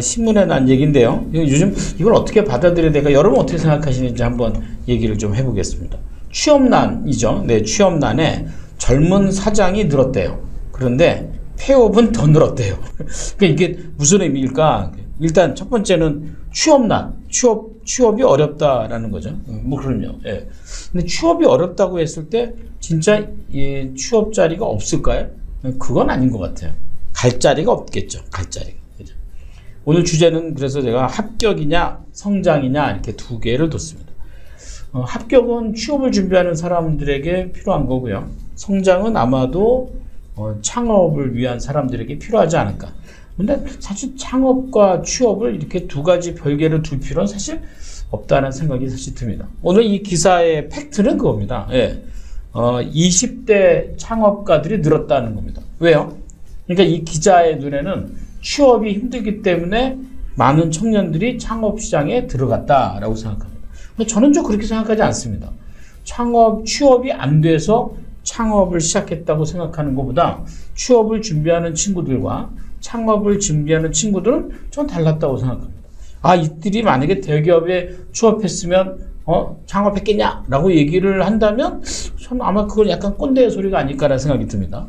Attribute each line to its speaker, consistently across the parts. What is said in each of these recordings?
Speaker 1: 신문에 난 얘기인데요. 요즘 이걸 어떻게 받아들여야 될까? 여러분 어떻게 생각하시는지 한번 얘기를 좀 해보겠습니다. 취업난이죠. 네, 취업난에 젊은 사장이 늘었대요. 그런데 폐업은 더 늘었대요. 그러니까 이게 무슨 의미일까? 일단 첫 번째는 취업난, 취업이 어렵다라는 거죠. 뭐 그럼요. 예. 근데 취업이 어렵다고 했을 때 진짜 취업 자리가 없을까요? 그건 아닌 것 같아요. 갈 자리가 없겠죠. 갈 자리가. 그죠? 오늘 주제는 그래서 제가 합격이냐 성장이냐 이렇게 두 개를 뒀습니다. 합격은 취업을 준비하는 사람들에게 필요한 거고요. 성장은 아마도 창업을 위한 사람들에게 필요하지 않을까. 근데 사실 창업과 취업을 이렇게 두 가지 별개로 둘 필요는 사실 없다는 생각이 사실 듭니다. 오늘 이 기사의 팩트는 그겁니다. 예. 20대 창업가들이 늘었다는 겁니다. 왜요? 그러니까 이 기자의 눈에는 취업이 힘들기 때문에 많은 청년들이 창업 시장에 들어갔다라고 생각합니다. 근데 저는 좀 그렇게 생각하지 않습니다. 취업이 안 돼서 창업을 시작했다고 생각하는 것보다 취업을 준비하는 친구들과 창업을 준비하는 친구들은 좀 달랐다고 생각합니다. 이들이 만약에 대기업에 취업했으면 창업했겠냐라고 얘기를 한다면 저는 아마 그건 약간 꼰대 소리가 아닐까라는 생각이 듭니다.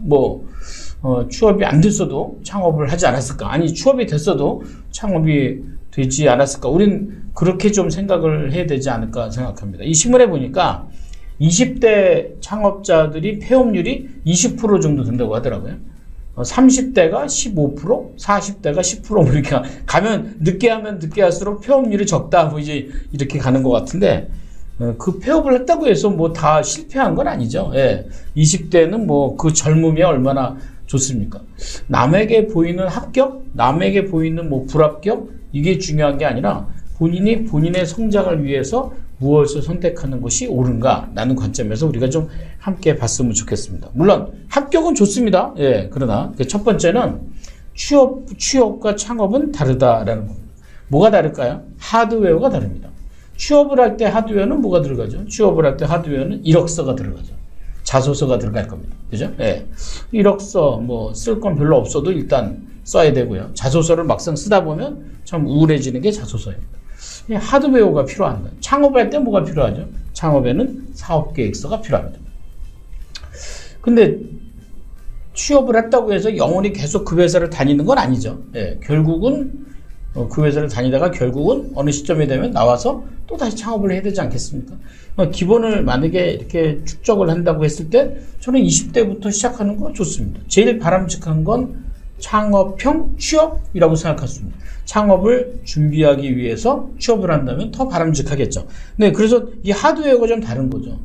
Speaker 1: 취업이 안 됐어도 창업을 하지 않았을까? 아니, 취업이 됐어도 창업이 되지 않았을까? 우린 그렇게 좀 생각을 해야 되지 않을까 생각합니다. 이 신문에 보니까 20대 창업자들이 폐업률이 20% 정도 된다고 하더라고요. 30대가 15%, 40대가 10%, 이렇게 가면 늦게 하면 늦게 할수록 폐업률이 적다, 이제 이렇게 가는 것 같은데, 그 폐업을 했다고 해서 다 실패한 건 아니죠. 예. 20대는 그 젊음이 얼마나 좋습니까? 남에게 보이는 합격, 남에게 보이는 불합격, 이게 중요한 게 아니라 본인이 본인의 성장을 위해서 무엇을 선택하는 것이 옳은가라는 관점에서 우리가 좀 함께 봤으면 좋겠습니다. 물론 합격은 좋습니다. 예, 그러나 첫 번째는 취업과 창업은 다르다라는 겁니다. 뭐가 다를까요? 하드웨어가 다릅니다. 취업을 할 때 하드웨어는 뭐가 들어가죠? 취업을 할 때 하드웨어는 이력서가 들어가죠. 자소서가 들어갈 겁니다. 그죠? 예. 이력서 쓸 건 별로 없어도 일단 써야 되고요. 자소서를 막상 쓰다 보면 참 우울해지는 게 자소서입니다. 하드웨어가 필요한 거예요. 창업할 때 뭐가 필요하죠? 창업에는 사업계획서가 필요합니다. 근데 취업을 했다고 해서 영원히 계속 그 회사를 다니는 건 아니죠. 예, 결국은 그 회사를 다니다가 결국은 어느 시점이 되면 나와서 또 다시 창업을 해야 되지 않겠습니까? 기본을 만약에 이렇게 축적을 한다고 했을 때 저는 20대부터 시작하는 거 좋습니다. 제일 바람직한 건 창업형 취업이라고 생각했습니다. 창업을 준비하기 위해서 취업을 한다면 더 바람직하겠죠. 네, 그래서 이 하드웨어가 좀 다른 거죠.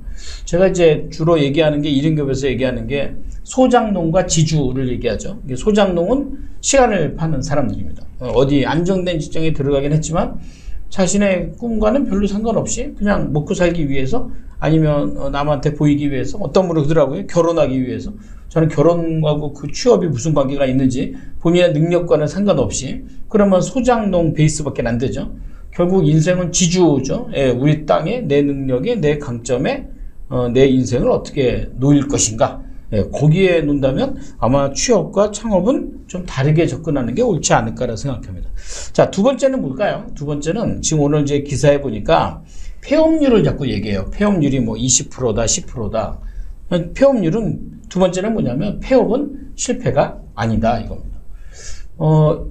Speaker 1: 제가 이제 주로 얘기하는 게 이른급에서 얘기하는 게 소장농과 지주를 얘기하죠. 소장농은 시간을 파는 사람들입니다. 어디 안정된 직장에 들어가긴 했지만 자신의 꿈과는 별로 상관없이 그냥 먹고 살기 위해서 아니면 남한테 보이기 위해서 어떤 분은 그러더라고요. 결혼하기 위해서. 저는 결혼하고 그 취업이 무슨 관계가 있는지 본인의 능력과는 상관없이 그러면 소장농 베이스밖에 안 되죠. 결국 인생은 지주죠. 예, 우리 땅에 내 능력에 내 강점에 내 인생을 어떻게 놓일 것인가. 예, 거기에 놓는다면 아마 취업과 창업은 좀 다르게 접근하는 게 옳지 않을까라 생각합니다. 자, 두 번째는 뭘까요? 두 번째는 지금 오늘 이제 기사에 보니까 폐업률을 자꾸 얘기해요. 폐업률이 20%다, 10%다. 폐업률은 두 번째는 뭐냐면 폐업은 실패가 아니다 이겁니다.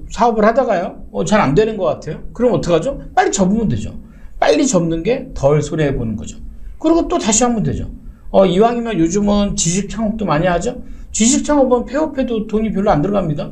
Speaker 1: 사업을 하다가요, 잘 안 되는 것 같아요. 그럼 어떡하죠? 빨리 접으면 되죠. 빨리 접는 게 덜 손해 보는 거죠. 그리고 또 다시 하면 되죠. 이왕이면 요즘은 지식 창업도 많이 하죠. 지식 창업은 폐업해도 돈이 별로 안 들어갑니다.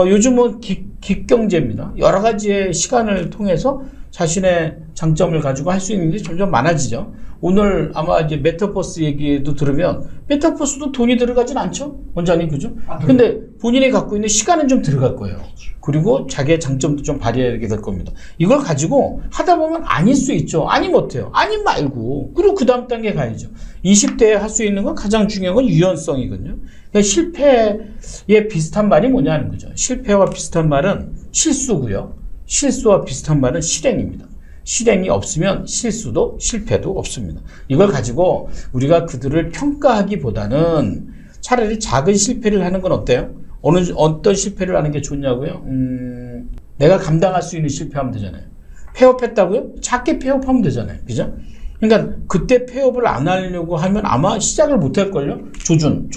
Speaker 1: 요즘은 기경제입니다. 여러 가지의 시간을 통해서 자신의 장점을 가지고 할 수 있는 게 점점 많아지죠. 오늘 아마 이제 메타버스 얘기도 들으면 메타버스도 돈이 들어가진 않죠? 원장님, 그죠? 근데 본인이 갖고 있는 시간은 좀 들어갈 거예요. 그리고 자기의 장점도 좀 발휘하게 될 겁니다. 이걸 가지고 하다 보면 아닐 수 있죠. 아니면 어때요? 아니 말고. 그리고 그 다음 단계 가야죠. 20대에 할 수 있는 건 가장 중요한 건 유연성이거든요. 그러니까 실패에 비슷한 말이 뭐냐는 거죠. 실패와 비슷한 말은 실수고요. 실수와 비슷한 말은 실행입니다. 실행이 없으면 실수도 실패도 없습니다. 이걸 가지고 우리가 그들을 평가하기보다는 차라리 작은 실패를 하는 건 어때요? 어떤 실패를 하는 게 좋냐고요? 내가 감당할 수 있는 실패하면 되잖아요. 폐업했다고요? 작게 폐업하면 되잖아요. 그죠? 그러니까 그때 폐업을 안 하려고 하면 아마 시작을 못 할걸요? 조준.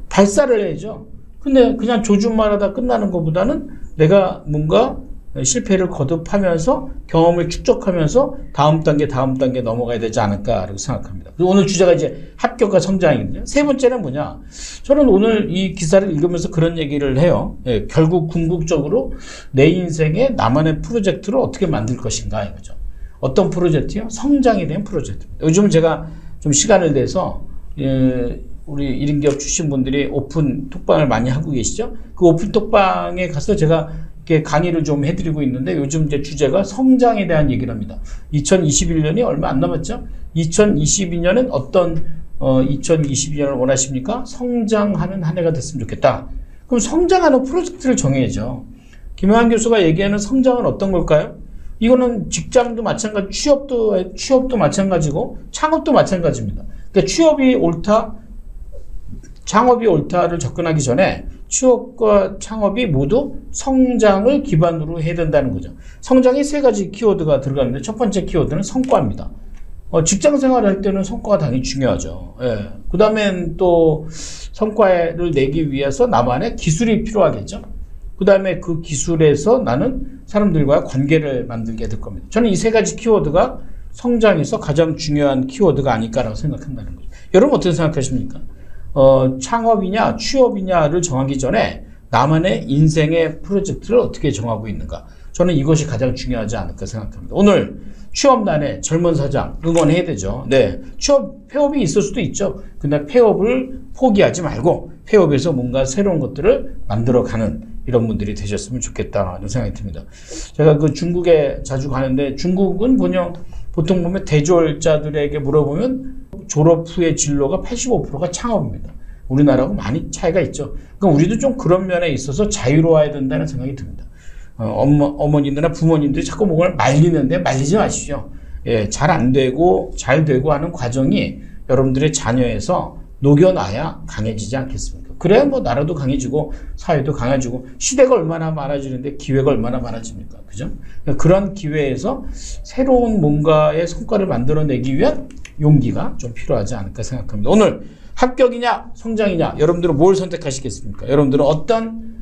Speaker 1: 발사를 해야죠. 근데 그냥 조준만 하다 끝나는 것보다는 내가 뭔가 실패를 거듭하면서 경험을 축적하면서 다음 단계 넘어가야 되지 않을까라고 생각합니다. 그리고 오늘 주제가 이제 합격과 성장이거든요. 세 번째는 뭐냐? 저는 오늘 이 기사를 읽으면서 그런 얘기를 해요. 예, 결국 궁극적으로 내 인생에 나만의 프로젝트를 어떻게 만들 것인가 이거죠. 어떤 프로젝트요? 성장에 대한 프로젝트입니다. 요즘 제가 좀 시간을 내서 우리 1인기업 출신 분들이 오픈 톡방을 많이 하고 계시죠? 그 오픈 톡방에 가서 제가 이렇게 강의를 좀 해드리고 있는데 요즘 이제 주제가 성장에 대한 얘기를 합니다. 2021년이 얼마 안 남았죠? 2022년은 어떤 2022년을 원하십니까? 성장하는 한 해가 됐으면 좋겠다. 그럼 성장하는 프로젝트를 정해야죠. 김영환 교수가 얘기하는 성장은 어떤 걸까요? 이거는 직장도 마찬가지, 취업도 마찬가지고 창업도 마찬가지입니다. 그러니까 취업이 옳다, 창업이 옳다를 접근하기 전에 취업과 창업이 모두 성장을 기반으로 해야 된다는 거죠. 성장에 세 가지 키워드가 들어가는데 첫 번째 키워드는 성과입니다. 직장 생활을 할 때는 성과가 당연히 중요하죠. 예. 그 다음엔 또 성과를 내기 위해서 나만의 기술이 필요하겠죠. 그 다음에 그 기술에서 나는 사람들과의 관계를 만들게 될 겁니다. 저는 이 세 가지 키워드가 성장에서 가장 중요한 키워드가 아닐까라고 생각한다는 거죠. 여러분 어떻게 생각하십니까? 창업이냐 취업이냐를 정하기 전에 나만의 인생의 프로젝트를 어떻게 정하고 있는가. 저는 이것이 가장 중요하지 않을까 생각합니다. 오늘 취업난에 젊은 사장 응원해야 되죠. 네, 폐업이 있을 수도 있죠. 근데 폐업을 포기하지 말고 폐업에서 뭔가 새로운 것들을 만들어가는 이런 분들이 되셨으면 좋겠다는 생각이 듭니다. 제가 그 중국에 자주 가는데 중국은 보통 보면 대졸자들에게 물어보면 졸업 후의 진로가 85%가 창업입니다. 우리나라하고 많이 차이가 있죠. 그러니까 우리도 좀 그런 면에 있어서 자유로워야 된다는 생각이 듭니다. 어머님들이나 부모님들이 자꾸 뭔가를 말리는데 말리지 마십시오. 예, 잘 안 되고 잘 되고 하는 과정이 여러분들의 자녀에서 녹여놔야 강해지지 않겠습니까? 그래야 뭐 나라도 강해지고 사회도 강해지고 시대가 얼마나 많아지는데 기회가 얼마나 많아집니까? 그죠? 그러니까 그런 기회에서 새로운 뭔가의 성과를 만들어내기 위한 용기가 좀 필요하지 않을까 생각합니다. 오늘 합격이냐 성장이냐 여러분들은 뭘 선택하시겠습니까? 여러분들은 어떤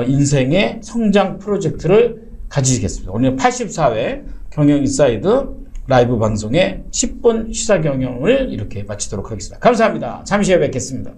Speaker 1: 인생의 성장 프로젝트를 가지시겠습니다. 오늘 84회 경영인사이드 라이브 방송의 10분 시사 경영을 이렇게 마치도록 하겠습니다. 감사합니다. 잠시 후에 뵙겠습니다.